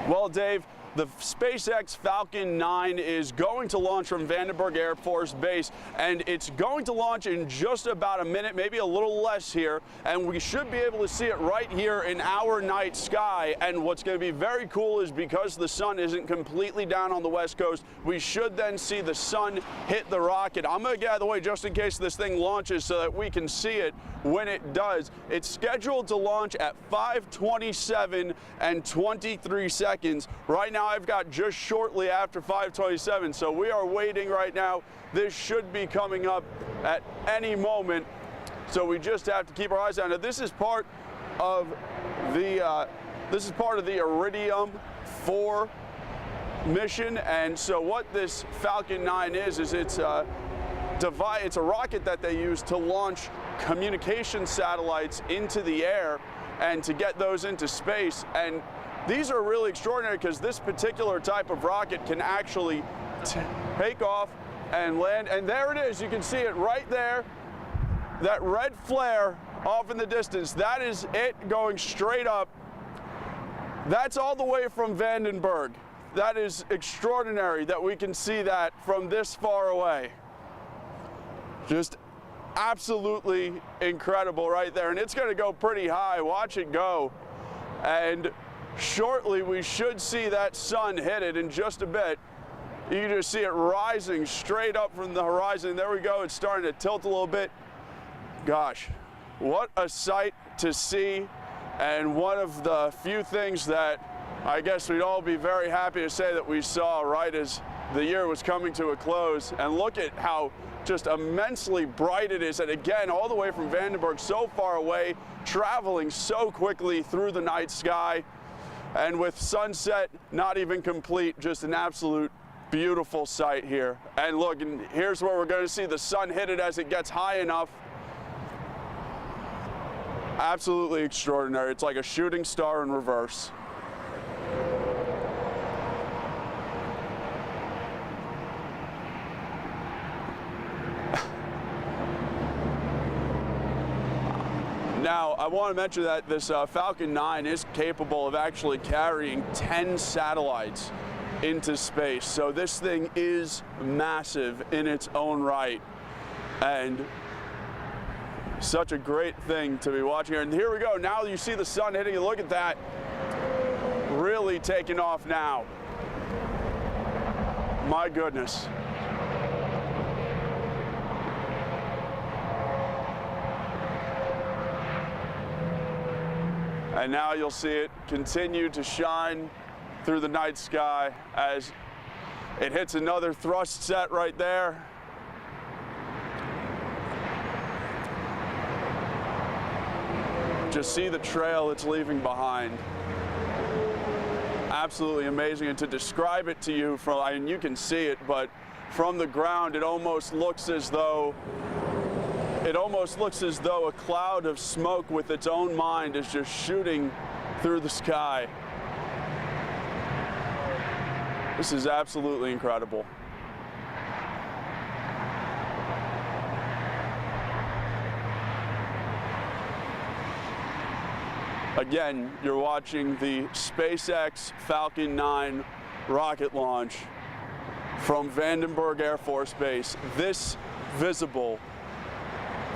Well, Dave, the SpaceX Falcon 9 is going to launch from Vandenberg Air Force Base, and it's going to launch in just about a minute, maybe a little less here, and we should be able to see it right here in our night sky. And what's going to be very cool is because the sun isn't completely down on the west coast, we should then see the sun hit the rocket. I'm going to get out of the way just in case this thing launches so that we can see it when it does. It's scheduled to launch at 5:27 and 23 seconds. Right now I've got just shortly after 5:27, so we are waiting right now. This should be coming up at any moment, so we just have to keep our eyes on it. This is part of the Iridium 4 mission, and so what this Falcon 9 is it's a rocket that they use to launch communication satellites into the air and to get those into space. And these are really extraordinary because this particular type of rocket can actually take off and land. And there it is. You can see it right there. That red flare off in the distance. That is it going straight up. That's all the way from Vandenberg. That is extraordinary that we can see that from this far away. Just absolutely incredible right there. And it's going to go pretty high. Watch it go. And shortly we should see that sun hit it in just a bit. You can just see it rising straight up from the horizon. There we go. It's starting to tilt a little bit. Gosh, what a sight to see, and one of the few things that I guess we'd all be very happy to say that we saw right as the year was coming to a close. And look at how just immensely bright it is, and again, all the way from Vandenberg, so far away, traveling so quickly through the night sky. And with sunset not even complete, just an absolute beautiful sight here. And look, and here's where we're going to see the sun hit it as it gets high enough. Absolutely extraordinary. It's like a shooting star in reverse. Now, I want to mention that this Falcon 9 is capable of actually carrying 10 satellites into space. So this thing is massive in its own right, and such a great thing to be watching here. And here we go. Now you see the sun hitting it. Look at that. Really taking off now. My goodness. And now you'll see it continue to shine through the night sky as it hits another thrust set right there. Just see the trail it's leaving behind. Absolutely amazing. And to describe it to you from, I mean, you can see it, but from the ground, it almost looks as though a cloud of smoke with its own mind is just shooting through the sky. This is absolutely incredible. Again, you're watching the SpaceX Falcon 9 rocket launch from Vandenberg Air Force Base. This visible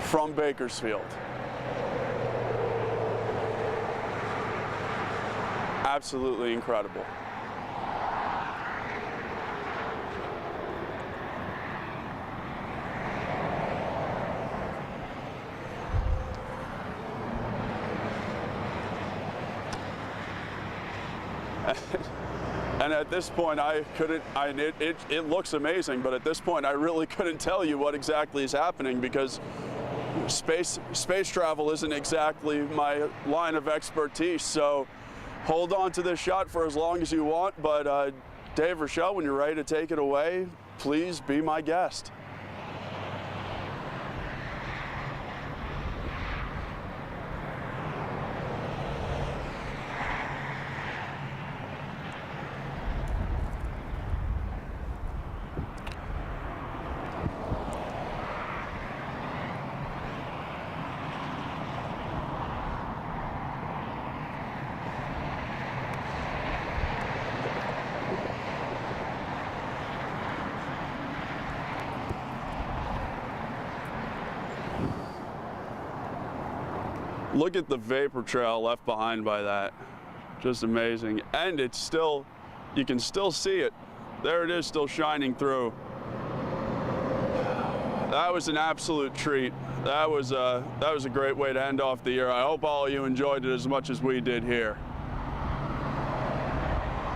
from Bakersfield. Absolutely incredible. And at this point, it looks amazing, but at this point, I really couldn't tell you what exactly is happening because space travel isn't exactly my line of expertise. So hold on to this shot for as long as you want. But Dave, Rochelle, when you're ready to take it away, please be my guest. Look at the vapor trail left behind by that. Just amazing. And it's still, you can still see it. There it is, still shining through. That was an absolute treat. That was a great way to end off the year. I hope all of you enjoyed it as much as we did here.